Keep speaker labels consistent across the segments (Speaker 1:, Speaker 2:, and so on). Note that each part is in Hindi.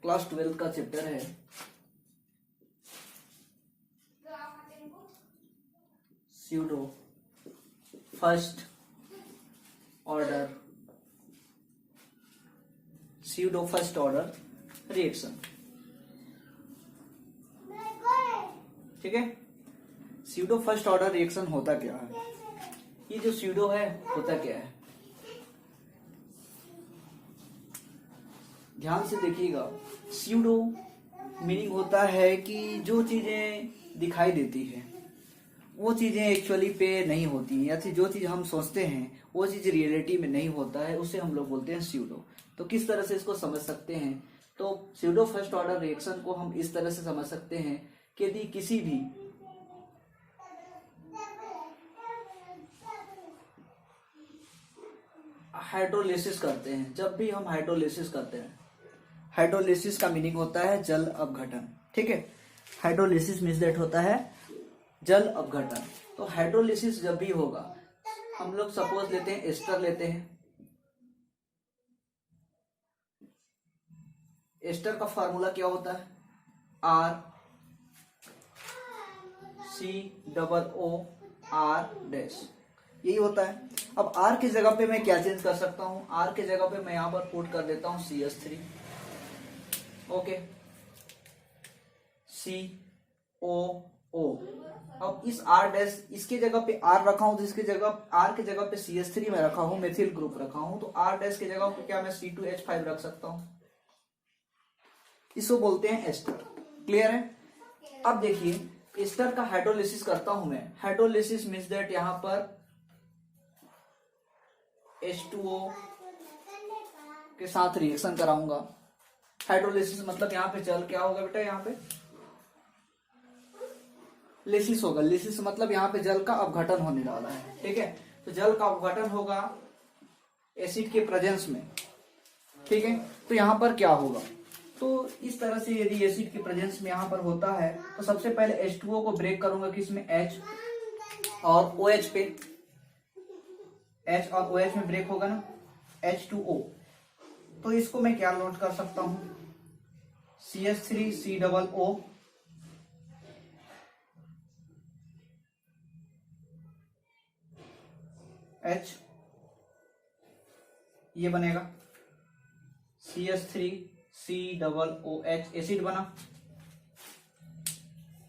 Speaker 1: क्लास 12 का चैप्टर है स्यूडो फर्स्ट ऑर्डर रिएक्शन। ठीक है, स्यूडो फर्स्ट ऑर्डर रिएक्शन होता क्या है? ये जो स्यूडो है होता क्या है, ध्यान से देखिएगा। स्यूडो मीनिंग होता है कि जो चीजें दिखाई देती है वो चीजें एक्चुअली पे नहीं होती, या फिर जो चीज हम सोचते हैं वो चीज रियलिटी में नहीं होता है, उसे हम लोग बोलते हैं स्यूडो। तो किस तरह से इसको समझ सकते हैं? तो स्यूडो फर्स्ट ऑर्डर रिएक्शन को हम इस तरह से समझ सकते हैं कि यदि किसी भी हाइड्रोलिसिस करते हैं, जब भी हम हाइड्रोलिसिस करते हैं, हाइड्रोलिसिस का मीनिंग होता है जल अपघटन। ठीक है, हाइड्रोलिसिस मीन्स दैट होता है जल अपघटन। तो हाइड्रोलिसिस जब भी होगा, हम लोग सपोज लेते हैं एस्टर लेते हैं। एस्टर का फार्मूला क्या होता है? RCOO यही होता है। अब R की जगह पे मैं क्या चेंज कर सकता हूं? R की जगह पे मैं यहां पर पुट कर देता हूं CH3। Okay, COO। अब इस R' इसके जगह पे R रखा हूं, तो इसके जगह R की जगह पे CH3 में रखा हूं, मेथिल ग्रुप रखा हूं, तो R' की जगह पे क्या मैं C2H5 रख सकता हूं। इसको बोलते हैं एस्टर। क्लियर है? अब देखिए, एस्टर का हाइड्रोलिसिस करता हूं मैं। हाइड्रोलिसिस मीन्स दैट यहां पर H2O के साथ रिएक्शन कराऊंगा। हाइड्रोलिसिस मतलब यहाँ पे जल क्या होगा बेटा? यहाँ पे लिसिस होगा। लिसिस मतलब यहाँ पे जल का अपघटन होने वाला है। ठीक है, तो जल का अपघटन होगा एसिड के प्रेजेंस में। ठीक है, तो यहाँ पर क्या होगा? तो इस तरह से यदि एसिड के प्रेजेंस में यहाँ पर होता है, तो सबसे पहले H2O को ब्रेक करूंगा किसमें? H और OH पे। H और OH में ब्रेक होगा ना, H2O। तो इसको मैं क्या नोट कर सकता हूं? CH3COO H, ये बनेगा CH3COOH, एसिड बना।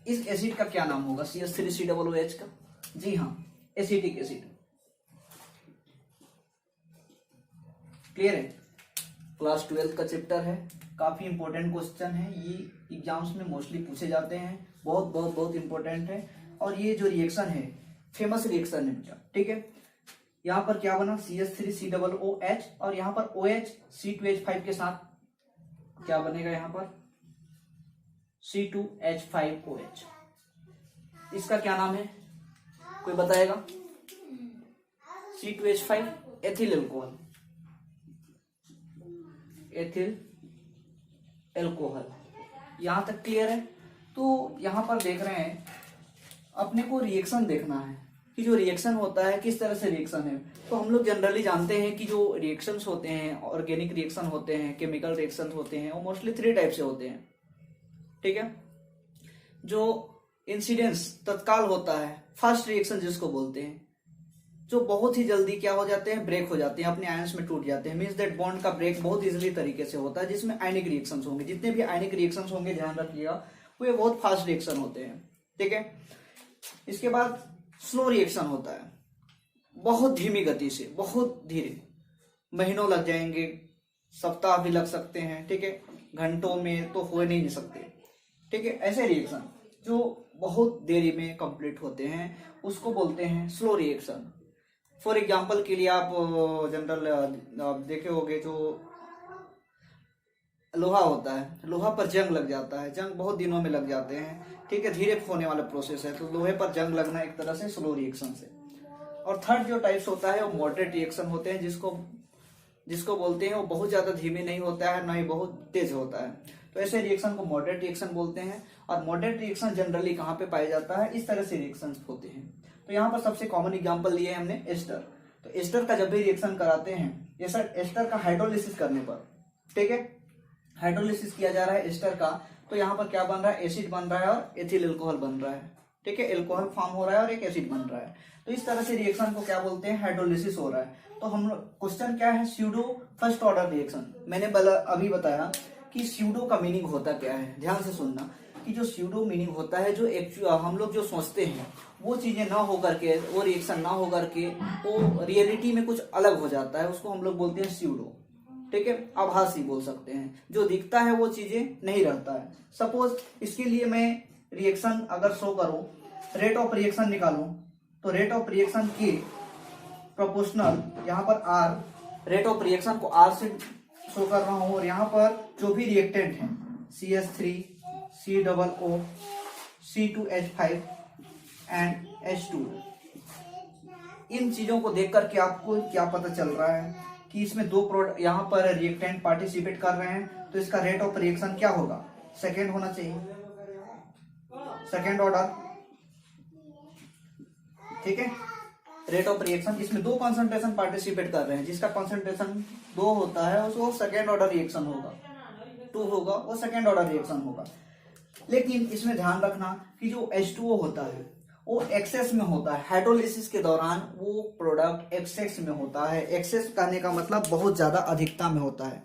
Speaker 1: इस एसिड का क्या नाम होगा? CH3COOH का? जी हाँ, एसिटिक एसिड। क्लियर है? क्लास 12 का चैप्टर है, काफी इंपॉर्टेंट क्वेश्चन है, ये एग्जाम्स में मोस्टली पूछे जाते हैं, बहुत बहुत बहुत इंपॉर्टेंट है। और ये जो रिएक्शन है फेमस रिएक्शन है बेटा। ठीक है, यहाँ पर क्या बना? CH3COOH, और यहाँ पर OH C2H5 के साथ क्या बनेगा? यहाँ पर C2H5OH। इसका क्या नाम है, कोई बताएगा? C2H5 ethyl alcohol, ethyl alcohol. यहां तक क्लियर है? तो यहां पर देख रहे हैं, अपने को रिएक्शन देखना है कि जो रिएक्शन होता है किस तरह से रिएक्शन है। तो हम लोग जनरली जानते हैं कि जो रिएक्शंस होते हैं, ऑर्गेनिक रिएक्शन होते हैं, केमिकल रिएक्शन होते हैं, वो मोस्टली 3 टाइप से होते हैं। ठीक है, जो इंसिडेंस तत्काल होता है, फर्स्ट रिएक्शन जिसको बोलते हैं, जो बहुत ही जल्दी क्या हो जाते हैं? ब्रेक हो जाते हैं, अपने आयंस में टूट जाते हैं। मींस दैट बॉन्ड का ब्रेक बहुत इजीली तरीके से होता है, जिसमें आयनिक रिएक्शंस होंगे। जितने भी आयनिक रिएक्शंस होंगे ध्यान रखिएगा, वो बहुत फास्ट रिएक्शन होते हैं। ठीक है, इसके बाद स्लो रिएक्शन होता है, बहुत धीमी गति से, बहुत धीरे, महीनों लग जाएंगे, सप्ताह भी लग सकते हैं। ठीक है, घंटों में तो हो नहीं सकते। ठीक है, ऐसे रिएक्शन जो बहुत देरी में कंप्लीट होते हैं उसको बोलते हैं स्लो रिएक्शन। फॉर एग्जाम्पल के लिए आप जनरल देखे होंगे, जो लोहा होता है, लोहा पर जंग लग जाता है, जंग बहुत दिनों में लग जाते हैं। ठीक है, धीरे होने वाला प्रोसेस है, तो लोहे पर जंग लगना एक तरह से स्लो रिएक्शन से। और थर्ड जो टाइप्स होता है वो मॉडरेट रिएक्शन होते हैं, जिसको बोलते हैं वो बहुत ज्यादा धीमे नहीं होता है, ना ही बहुत तेज होता है। तो ऐसे रिएक्शन को मॉडरेट रिएक्शन बोलते हैं। और मॉडरेट रिएक्शन जनरली कहाँ पे पाया जाता है? इस तरह से रिएक्शन होते हैं। तो यहाँ पर सबसे कॉमन एग्जाम्पल लिए हमने एस्टर। तो एस्टर का जब भी रिएक्शन कराते हैं, एस्टर का हाइड्रोलिसिस करने पर, ठीक है, हाइड्रोलिसिस किया जा रहा है एस्टर का, तो यहाँ पर क्या बन रहा है, एसिड बन रहा है और एथिल एल्कोहल बन रहा है। ठीक है, एल्कोहल फॉर्म हो रहा है और एक एसिड बन रहा है। तो इस तरह से रिएक्शन को क्या बोलते हैं, हाइड्रोलिसिस हो रहा है। तो हम क्वेश्चन क्या है, स्यूडो फर्स्ट ऑर्डर रिएक्शन। मैंने अभी बताया कि स्यूडो का मीनिंग होता क्या है। ध्यान से सुनना कि जो स्यूडो मीनिंग होता है, जो हम लोग जो सोचते हैं वो चीजें ना होकर के, वो रिएक्शन ना होकर के वो रियलिटी में कुछ अलग हो जाता है, उसको हम लोग बोलते हैं स्यूडो। ठीक है, आभासी बोल सकते हैं। जो दिखता है वो चीजें नहीं रहता है। सपोज इसके लिए मैं रिएक्शन अगर शो करूं, रेट ऑफ रिएक्शन निकालूं, तो रेट ऑफ रिएक्शन के प्रोपोर्शनल यहाँ पर आर, रेट ऑफ रिएक्शन को आर से शो कर रहा हूं, और यहाँ पर जो भी रिएक्टेंट है CH3, COO, C2H5 and H2, इन चीजों को देख करके आपको क्या पता चल रहा है कि इसमें दो प्रोडक्ट यहाँ पर रिएक्टेंट पार्टिसिपेट कर रहे हैं, तो इसका रेट ऑफ रिएक्शन क्या होगा, सेकेंड होना चाहिए, सेकेंड ऑर्डर। ठीक है, रेट ऑफ रिएक्शन, इसमें दो कॉन्सेंट्रेशन पार्टिसिपेट कर रहे हैं, जिसका कॉन्सेंट्रेशन 2 होता है उसको सेकेंड ऑर्डर रिएक्शन होगा, 2 होगा वो सेकेंड ऑर्डर रिएक्शन होगा। लेकिन इसमें ध्यान रखना कि जो H2O होता है वो एक्सेस में होता है। हाइड्रोलिसिस के दौरान वो प्रोडक्ट एक्सेस में होता है। एक्सेस करने का मतलब बहुत ज्यादा अधिकता में होता है।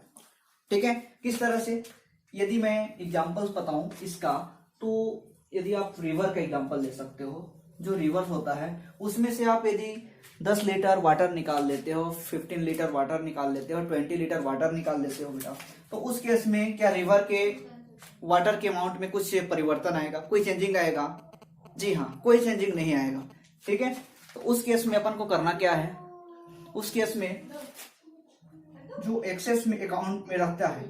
Speaker 1: ठीक है, किस तरह से, यदि मैं एग्जांपल्स बताऊं इसका, तो यदि आप रिवर का एग्जांपल ले सकते हो। जो रिवर होता है उसमें से आप यदि 10 लीटर वाटर निकाल लेते हो, 15 लीटर वाटर निकाल लेते हो, 20 लीटर वाटर निकाल लेते हो बेटा, तो उस केस में क्या रिवर के वाटर के अमाउंट में कुछ परिवर्तन आएगा, कोई चेंजिंग आएगा? जी हाँ, कोई चेंजिंग नहीं आएगा। ठीक है, तो उस केस में अपन को करना क्या है, उस केस में जो एक्सेस में अकाउंट में रखता है,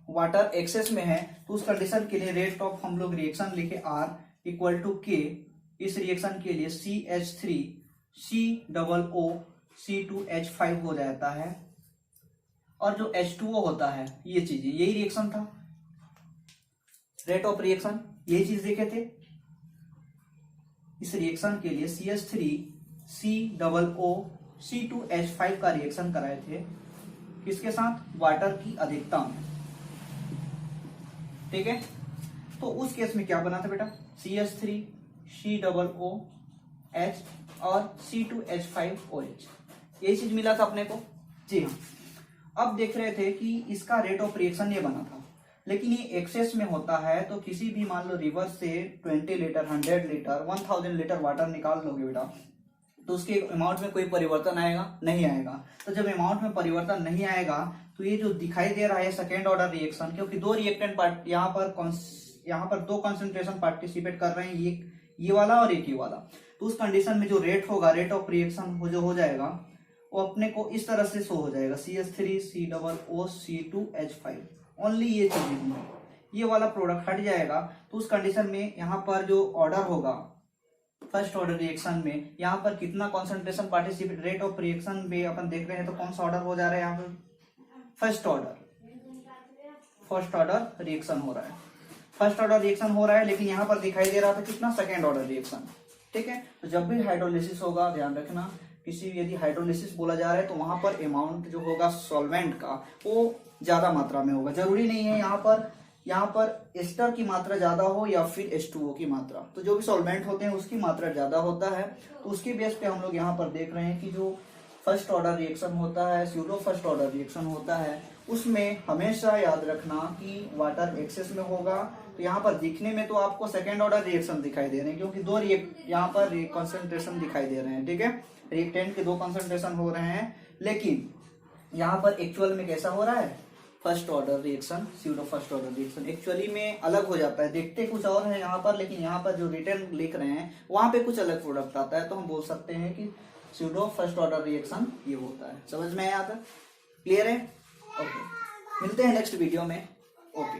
Speaker 1: वाटर एक्सेस में है, तो उस कंडीशन के लिए रेट ऑफ हम लोग रिएक्शन लिखे R इक्वल टू K। इस रिएक्शन के लिए CH3 COO C2H5 हो जाता है, और जो H2O होता है, ये चीजें, यही रिएक्शन था, रेट ऑफ रिएक्शन यही चीज देखे थे। इस रिएक्शन के लिए CH3 COO C2H5 का रिएक्शन कराए थे, किसके साथ, वाटर की अधिकता में। ठीक है, तो उस केस में क्या बना था बेटा, CH3 COOH और C2H5OH, यही चीज मिला था अपने को। जी हाँ, अब देख रहे थे कि इसका रेट ऑफ रिएक्शन ये बना था, लेकिन ये एक्सेस में होता है, तो किसी भी मान लो रिवर से 20 लीटर, 100 लीटर, 1000 लीटर वाटर निकाल लोगे बेटा, तो उसके अमाउंट में कोई परिवर्तन आएगा, नहीं आएगा। तो जब अमाउंट में परिवर्तन नहीं आएगा, तो ये जो दिखाई दे रहा है सेकेंड ऑर्डर रिएक्शन, क्योंकि दो रिएक्टेंट पार्ट यहाँ पर दो कंसंट्रेशन पार्टिसिपेट कर रहे हैं, ये वाला और एक ये वाला, तो उस कंडीशन में जो रेट होगा, रेट ऑफ रिएक्शन जो हो जाएगा, वो अपने को इस तरह से शो हो जाएगा, CH3 COO C2H5, ओनली ये चीजें, ये वाला प्रोडक्ट हट जाएगा। तो उस कंडीशन में यहाँ पर जो ऑर्डर होगा फर्स्ट ऑर्डर रिएक्शन में, यहाँ पर कितना concentration participate, rate of reaction में अपन देख रहे हैं, तो कौन सा ऑर्डर हो जा रहा है यहाँ पर, फर्स्ट ऑर्डर रिएक्शन हो रहा है, फर्स्ट ऑर्डर रिएक्शन हो रहा है। लेकिन यहाँ पर दिखाई दे रहा था कितना, सेकेंड ऑर्डर रिएक्शन। ठीक है, तो जब भी हाइड्रोलिसिस होगा, ध्यान रखना, किसी यदि हाइड्रोलिसिस बोला जा रहा है, तो वहां पर अमाउंट जो होगा सॉल्वेंट का, वो ज्यादा मात्रा में होगा। जरूरी नहीं है यहाँ पर एस्टर की मात्रा ज्यादा हो या फिर H2O की मात्रा, तो जो भी सॉल्वेंट होते हैं उसकी मात्रा ज्यादा होता है। तो उसके बेस पे हम लोग यहाँ पर देख रहे हैं कि जो फर्स्ट ऑर्डर रिएक्शन होता है, स्यूडो फर्स्ट ऑर्डर रिएक्शन होता है, उसमें हमेशा याद रखना कि वाटर एक्सेस में होगा। तो यहाँ पर दिखने में तो आपको सेकेंड ऑर्डर रिएक्शन दिखाई दे रहे हैं, क्योंकि दो यहाँ पर कॉन्सेंट्रेशन दिखाई दे रहे हैं। ठीक है, रिएक्टेंट के दो कॉन्सेंट्रेशन हो रहे हैं, लेकिन यहाँ पर एक्चुअल में कैसा हो रहा है, first order reaction, pseudo first order reaction actually में अलग हो जाता है। देखते कुछ और है यहाँ पर, लेकिन यहाँ पर जो रिटर्न लिख रहे हैं वहां पे कुछ अलग प्रोडक्ट आता है। तो हम बोल सकते हैं कि स्यूडो फर्स्ट ऑर्डर रिएक्शन ये होता है। समझ में आया था? क्लियर है? ओके, मिलते हैं नेक्स्ट वीडियो में। ओके।